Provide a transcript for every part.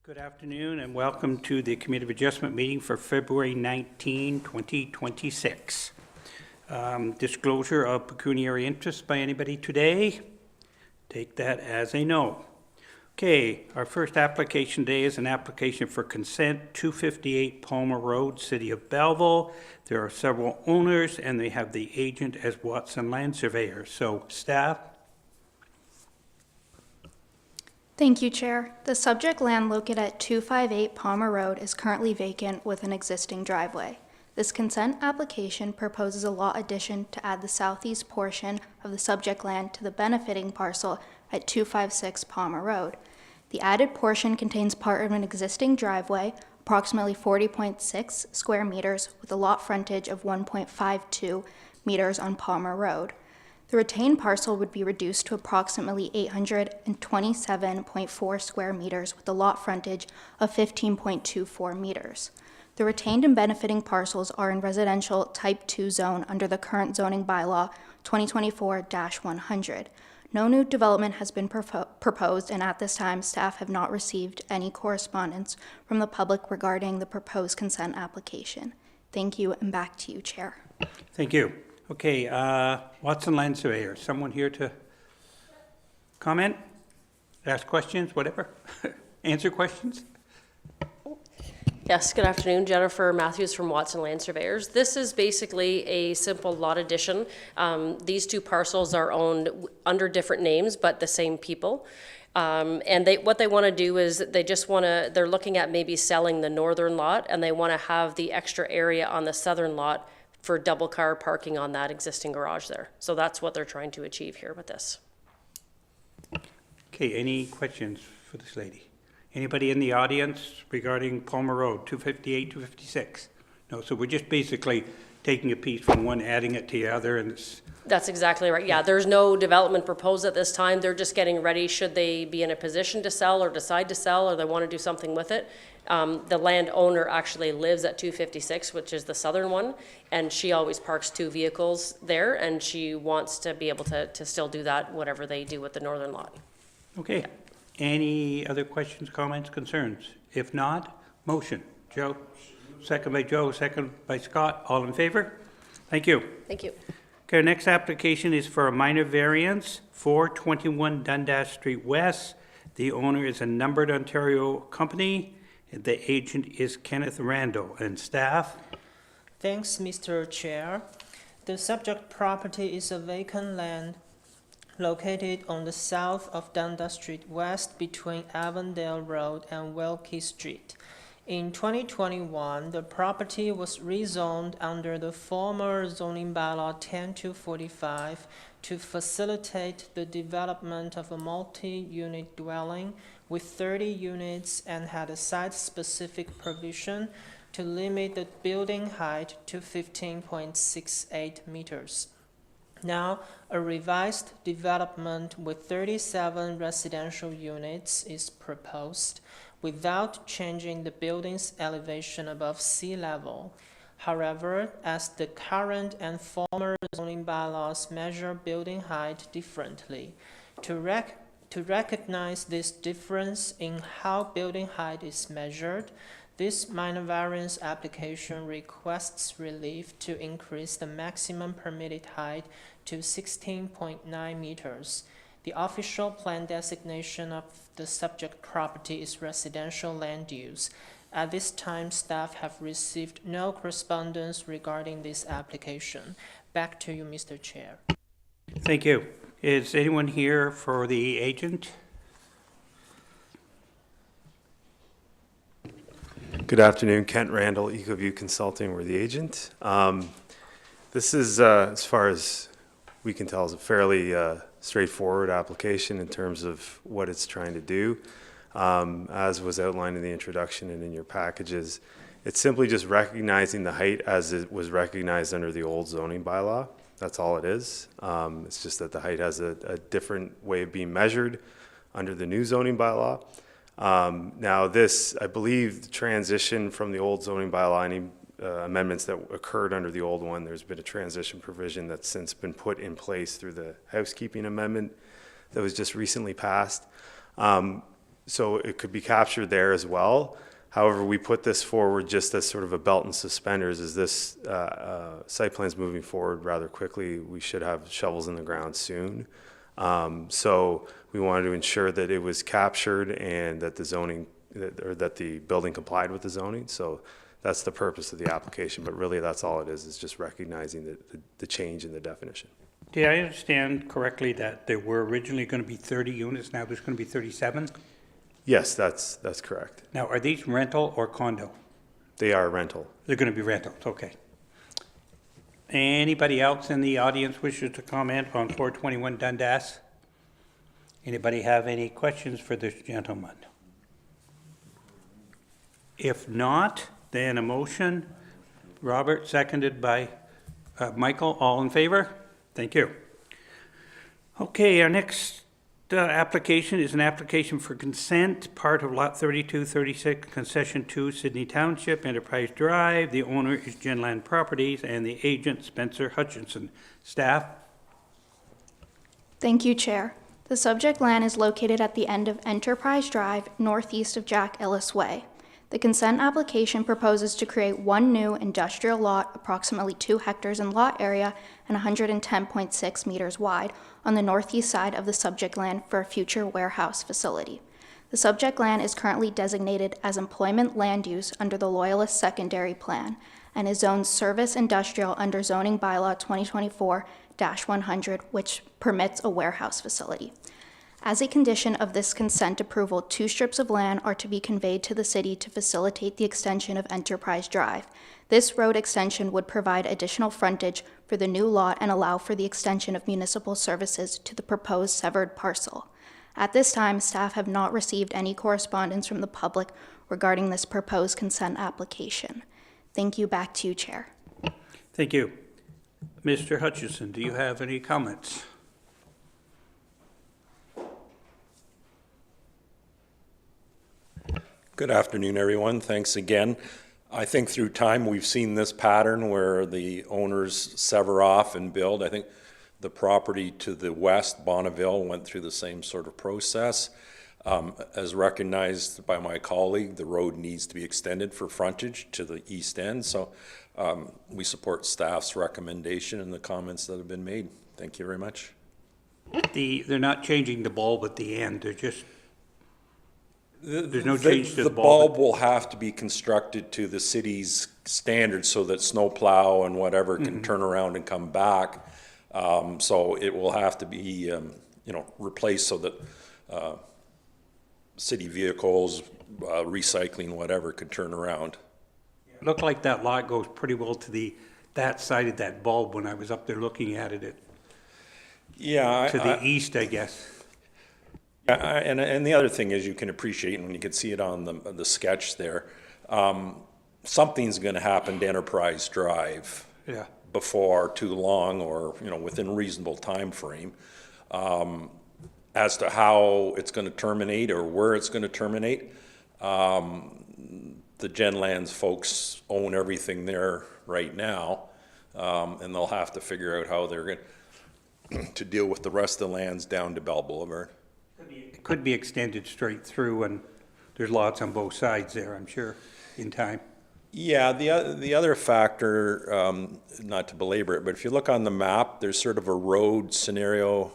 Good afternoon and welcome to the Committee of Adjustment meeting for February 19, 2026. Disclosure of pecuniary interest by anybody today? Take that as a no. Okay, our first application today is an application for consent, 258 Palmer Road, City of Belleville. There are several owners and they have the agent as Watson Land Surveyor. So staff? Thank you, Chair. The subject land located at 258 Palmer Road is currently vacant with an existing driveway. This consent application proposes a lot addition to add the southeast portion of the subject land to the benefiting parcel at 256 Palmer Road. The added portion contains part of an existing driveway, approximately 40.6 square meters, with a lot frontage of 1.52 meters on Palmer Road. The retained parcel would be reduced to approximately 827.4 square meters with a lot frontage of 15.24 meters. The retained and benefiting parcels are in residential Type 2 zone under the current zoning bylaw 2024-100. No new development has been proposed, and at this time, staff have not received any correspondence from the public regarding the proposed consent application. Thank you, and back to you, Chair. Thank you. Okay, Watson Land Surveyor, someone here to comment, ask questions, whatever, answer questions? Yes, good afternoon. Jennifer Matthews from Watson Land Surveyors. This is basically a simple lot addition. These two parcels are owned under different names, but the same people. And what they want to do is they're looking at maybe selling the northern lot, and they want to have the extra area on the southern lot for double car parking on that existing garage there. So that's what they're trying to achieve here with this. Okay, any questions for this lady? Anybody in the audience regarding Palmer Road, 258, 256? No, so we're just basically taking a piece from one, adding it to the other, and it's... That's exactly right. Yeah, there's no development proposed at this time. They're just getting ready should they be in a position to sell or decide to sell or they want to do something with it. The landowner actually lives at 256, which is the southern one, and she always parks two vehicles there, and she wants to be able to still do that, whatever they do with the northern lot. Okay. Yeah. Any other questions, comments, concerns? If not, motion. Joe? Second by Joe, second by Scott. All in favor? Thank you. Thank you. Okay, our next application is for a minor variance, 421 Dundas Street West. The owner is a Numbered Ontario company. The agent is Kenneth Randall. And staff? Thanks, Mr. Chair. The subject property is a vacant land located on the south of Dundas Street West between Avondale Road and Wilkie Street. In 2021, the property was rezoned under the former zoning bylaw 10-45 to facilitate the development of a multi-unit dwelling with 30 units and had a site-specific provision to limit the building height to 15.68 meters. Now, a revised development with 37 residential units is proposed without changing the building's elevation above sea level. However, as the current and former zoning bylaws measure building height differently, to recognize this difference in how building height is measured, this minor variance application requests relief to increase the maximum permitted height to 16.9 meters. The official plan designation of the subject property is residential land use. At this time, staff have received no correspondence regarding this application. Back to you, Mr. Chair. Thank you. Is anyone here for the agent? Good afternoon, Kent Randall, EcoView Consulting. We're the agent. This is, as far as we can tell, is a fairly straightforward application in terms of what it's trying to do. As was outlined in the introduction and in your packages, it's simply just recognizing the height as it was recognized under the old zoning bylaw. That's all it is. It's just that the height has a different way of being measured under the new zoning bylaw. Now this, I believe, the transition from the old zoning bylaw, any amendments that occurred under the old one, there's been a transition provision that's since been put in place through the housekeeping amendment that was just recently passed. So it could be captured there as well. However, we put this forward just as sort of a belt and suspenders. As this site plan's moving forward rather quickly, we should have shovels in the ground soon. So we wanted to ensure that it was captured and that the zoning, or that the building complied with the zoning. So that's the purpose of the application, but really that's all it is just recognizing the change in the definition. Did I understand correctly that there were originally going to be 30 units, now there's going to be 37? Yes, that's correct. Now, are these rental or condo? They are rental. They're going to be rentals, okay. Anybody else in the audience wishes to comment on 421 Dundas? Anybody have any questions for this gentleman? If not, then a motion. Robert, seconded by Michael, all in favor? Thank you. Okay, our next application is an application for consent, part of Lot 3236, Concession 2, Sydney Township, Enterprise Drive. The owner is Genland Properties, and the agent Spencer Hutchinson. Staff? Thank you, Chair. The subject land is located at the end of Enterprise Drive, northeast of Jack Ellis Way. The consent application proposes to create one new industrial lot, approximately 2 hectares in lot area and 110.6 meters wide, on the northeast side of the subject land for a future warehouse facility. The subject land is currently designated as employment land use under the Loyalist Secondary Plan and is zoned service industrial under zoning bylaw 2024-100, which permits a warehouse facility. As a condition of this consent approval, 2 strips of land are to be conveyed to the city to facilitate the extension of Enterprise Drive. This road extension would provide additional frontage for the new lot and allow for the extension of municipal services to the proposed severed parcel. At this time, staff have not received any correspondence from the public regarding this proposed consent application. Thank you. Back to you, Chair. Thank you. Mr. Hutchison, do you have any comments? Good afternoon, everyone. Thanks again. I think through time we've seen this pattern where the owners sever off and build. I think the property to the west, Bonneville, went through the same sort of process. As recognized by my colleague, the road needs to be extended for frontage to the east end. So we support staff's recommendation and the comments that have been made. Thank you very much. They're not changing the bulb at the end, they're just, there's no change to the The bulb. bulb will have to be constructed to the city's standards so that snowplow and whatever can turn around and come back. So it will have to be, replaced so that city vehicles, recycling, whatever, could turn around. It looked like that lot goes pretty well to that side of that bulb when I was up there looking at it, Yeah. to the east, I guess. And the other thing is, you can appreciate, and you can see it on the sketch there, something's gonna happen to Enterprise Drive Yeah. before too long, or, within reasonable time frame. As to how it's gonna terminate or where it's gonna terminate, the Genlands folks own everything there right now, and they'll have to figure out how they're going to deal with the rest of the lands down to Bell Boulevard. It could be extended straight through, and there's lots on both sides there, I'm sure, in time. Yeah, the other factor, not to belabor it, but if you look on the map, there's sort of a road scenario.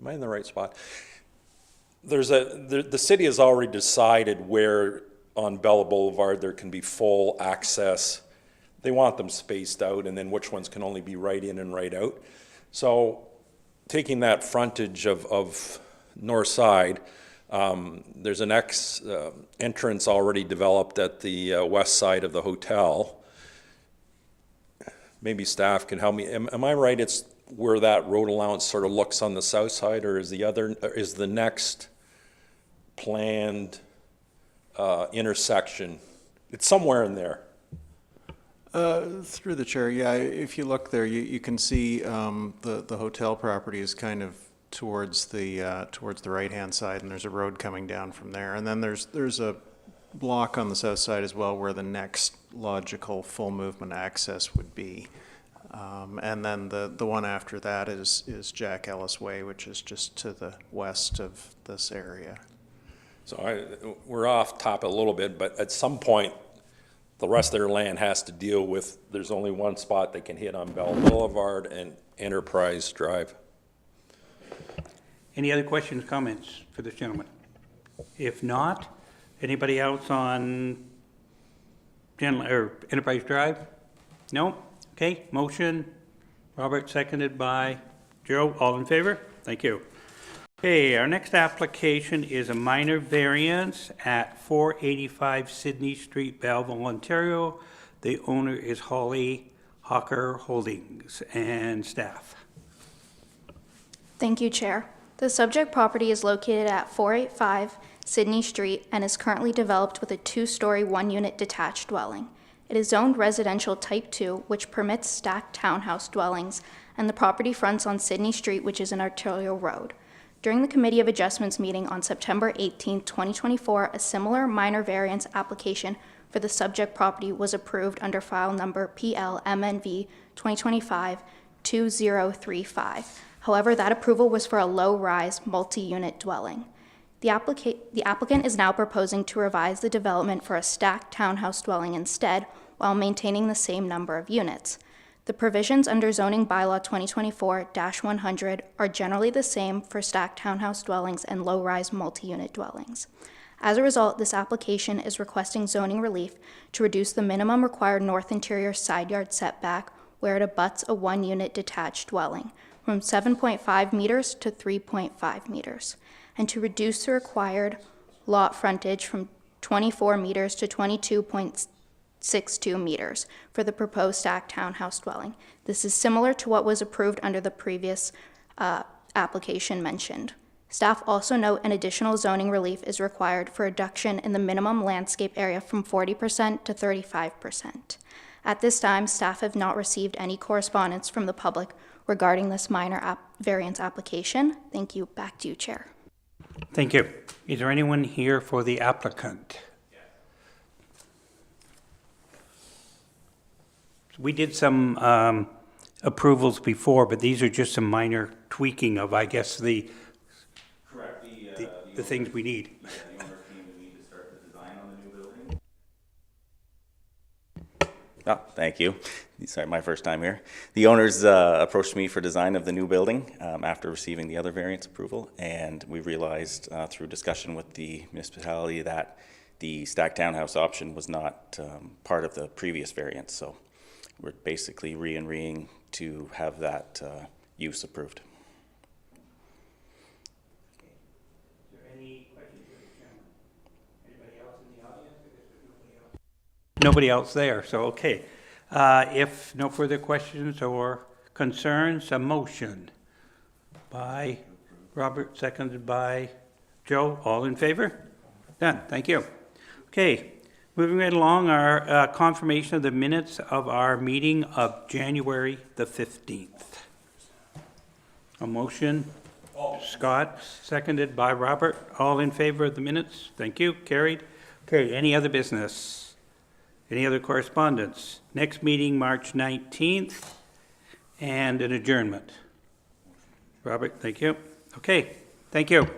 Am I in the right spot? The city has already decided where on Bella Boulevard there can be full access. They want them spaced out, and then which ones can only be right in and right out. So taking that frontage of north side, there's an entrance already developed at the west side of the hotel. Maybe staff can help me. Am I right? It's where that road allowance sort of looks on the south side, or is the next planned intersection? It's somewhere in there. Through the chair, yeah, if you look there, you can see the hotel property is kind of towards the right-hand side, and there's a road coming down from there. And then there's a block on the south side as well where the next logical full movement access would be. And then the one after that is Jack Ellis Way, which is just to the west of this area. So we're off topic a little bit, but at some point, the rest of their land has to deal with, there's only one spot they can hit on Bell Boulevard and Enterprise Drive. Any other questions, comments for this gentleman? If not, anybody else on Enterprise Drive? No? Okay, motion. Robert, seconded by Joe. All in favor? Thank you. Okay, our next application is a minor variance at 485 Sydney Street, Belleville, Ontario. The owner is Holly Hawker Holdings and staff. Thank you, Chair. The subject property is located at 485 Sydney Street and is currently developed with a two-story, one-unit detached dwelling. It is zoned residential type 2, which permits stacked townhouse dwellings, and the property fronts on Sydney Street, which is an arterial road. During the Committee of Adjustments meeting on September 18, 2024, a similar minor variance application for the subject property was approved under file number PLMNV 2025-2035. However, that approval was for a low-rise, multi-unit dwelling. The applicant is now proposing to revise the development for a stacked townhouse dwelling instead, while maintaining the same number of units. The provisions under zoning bylaw 2024-100 are generally the same for stacked townhouse dwellings and low-rise multi-unit dwellings. As a result, this application is requesting zoning relief to reduce the minimum required north interior side yard setback where it abuts a one-unit detached dwelling from 7.5 meters to 3.5 meters, and to reduce the required lot frontage from 24 meters to 22.62 meters for the proposed stacked townhouse dwelling. This is similar to what was approved under the previous application mentioned. Staff also note an additional zoning relief is required for reduction in the minimum landscape area from 40% to 35%. At this time, staff have not received any correspondence from the public regarding this minor variance application. Thank you. Back to you, Chair. Thank you. Is there anyone here for the applicant? We did some approvals before, but these are just some minor tweaking of, I guess, the things we need. The owner team would need to start the design on the new building. Oh, thank you. Sorry, my first time here. The owners approached me for design of the new building after receiving the other variance approval, and we realized through discussion with the municipality that the stacked townhouse option was not part of the previous variance, so we're basically re-agreeing to have that use approved. Is there any questions for the chairman? Anybody else in the audience? I guess there's nobody else there, so okay. If no further questions or concerns, a motion by Robert, seconded by Joe. All in favor? Done. Thank you. Okay, moving right along, our confirmation of the minutes of our meeting of January the 15th. A motion, Scott, seconded by Robert. All in favor of the minutes? Thank you. Carried. Okay, any other business? Any other correspondence? Next meeting, March 19th, and an adjournment. Robert, thank you. Okay, thank you.